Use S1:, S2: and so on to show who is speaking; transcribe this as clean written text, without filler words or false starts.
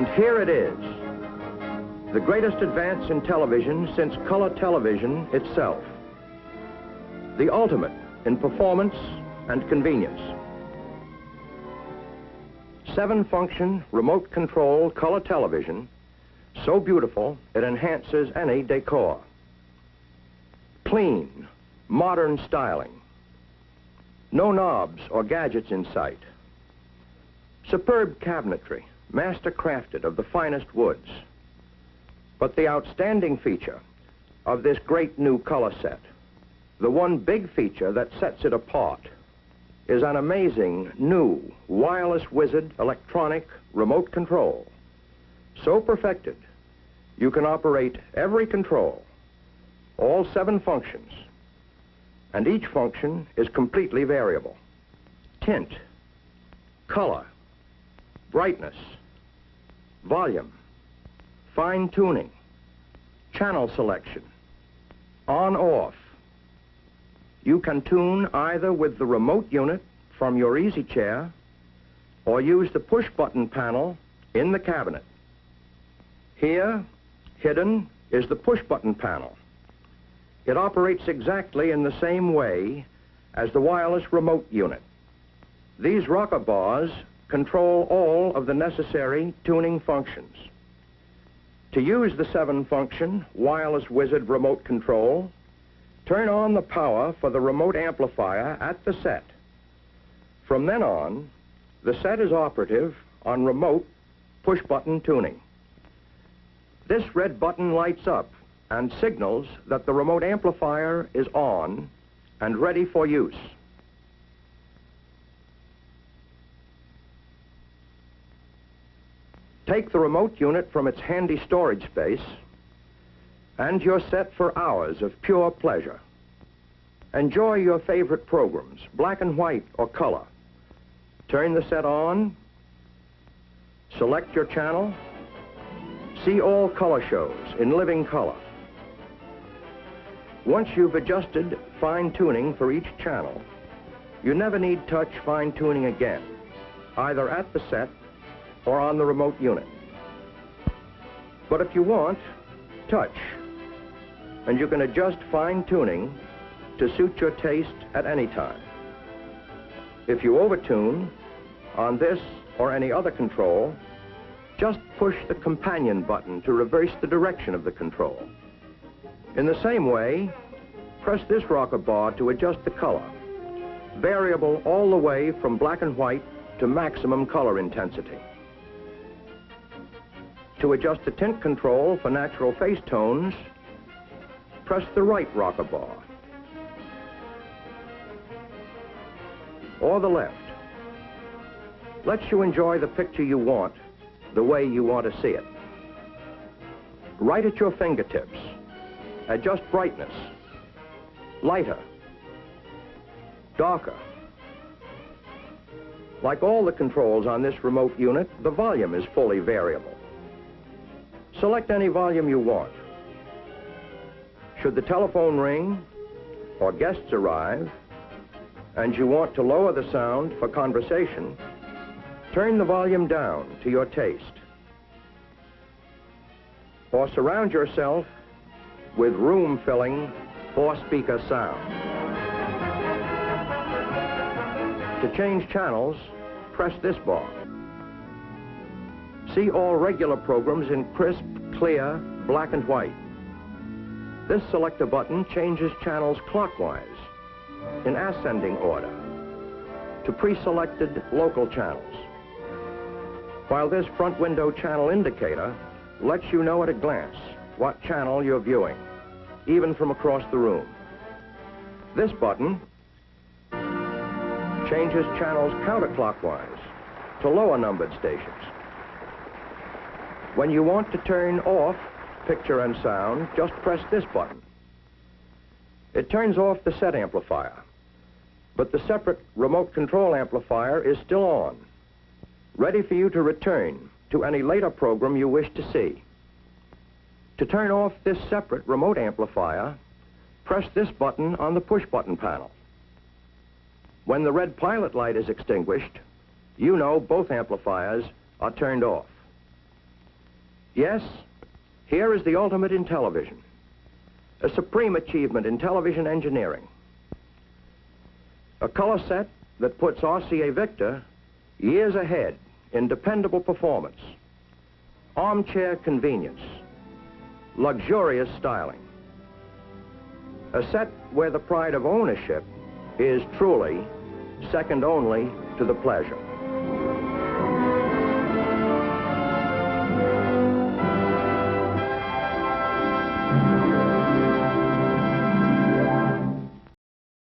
S1: And here it is, the greatest advance in television since color television itself. The ultimate in performance and convenience. 7-function remote control color television, so beautiful it enhances any decor. Clean, modern styling. No knobs or gadgets in sight. Superb cabinetry, master crafted of the finest woods. But the outstanding feature of this great new color set, the one big feature that sets it apart, is an amazing new wireless wizard electronic remote control. So perfected, you can operate every control, all 7 functions, and each function is completely variable. Tint, color, brightness, volume, fine tuning, channel selection, on-off. You can tune either with the remote unit from your easy chair or use the push-button panel in the cabinet. Here, hidden, is the push-button panel. It operates exactly in the same way as the wireless remote unit. These rocker bars control all of the necessary tuning functions. To use the 7-function wireless wizard remote control, turn on the power for the remote amplifier at the set. From then on, the set is operative on remote push-button tuning. This red button lights up and signals that the remote amplifier is on and ready for use. Take the remote unit from its handy storage space, and you're set for hours of pure pleasure. Enjoy your favorite programs, black and white or color. Turn the set on, select your channel, see all color shows in living color. Once you've adjusted fine-tuning for each channel, you never need touch fine-tuning again, either at the set or on the remote unit. But if you want, touch, and you can adjust fine-tuning to suit your taste at any time. If you overtune on this or any other control, just push the companion button to reverse the direction of the control. In the same way, press this rocker bar to adjust the color, variable all the way from black and white to maximum color intensity. To adjust the tint control for natural face tones, press the right rocker bar, or the left. Lets you enjoy the picture you want, the way you want to see it. Right at your fingertips, adjust brightness, lighter, darker. Like all the controls on this remote unit, the volume is fully variable. Select any volume you want. Should the telephone ring or guests arrive and you want to lower the sound for conversation, turn the volume down to your taste. Or surround yourself with room-filling 4-speaker sound. To change channels, press this bar. See all regular programs in crisp, clear, black and white. This selector button changes channels clockwise, in ascending order, to pre-selected local channels. While this front window channel indicator lets you know at a glance what channel you're viewing, even from across the room. This button changes channels counterclockwise to lower numbered stations. When you want to turn off picture and sound, just press this button. It turns off the set amplifier, but the separate remote control amplifier is still on, ready for you to return to any later program you wish to see. To turn off this separate remote amplifier, press this button on the push-button panel. When the red pilot light is extinguished, you know both amplifiers are turned off. Yes, here is the ultimate in television, a supreme achievement in television engineering. A color set that puts RCA Victor years ahead in dependable performance, armchair convenience, luxurious styling. A set where the pride of ownership is truly second only to the pleasure.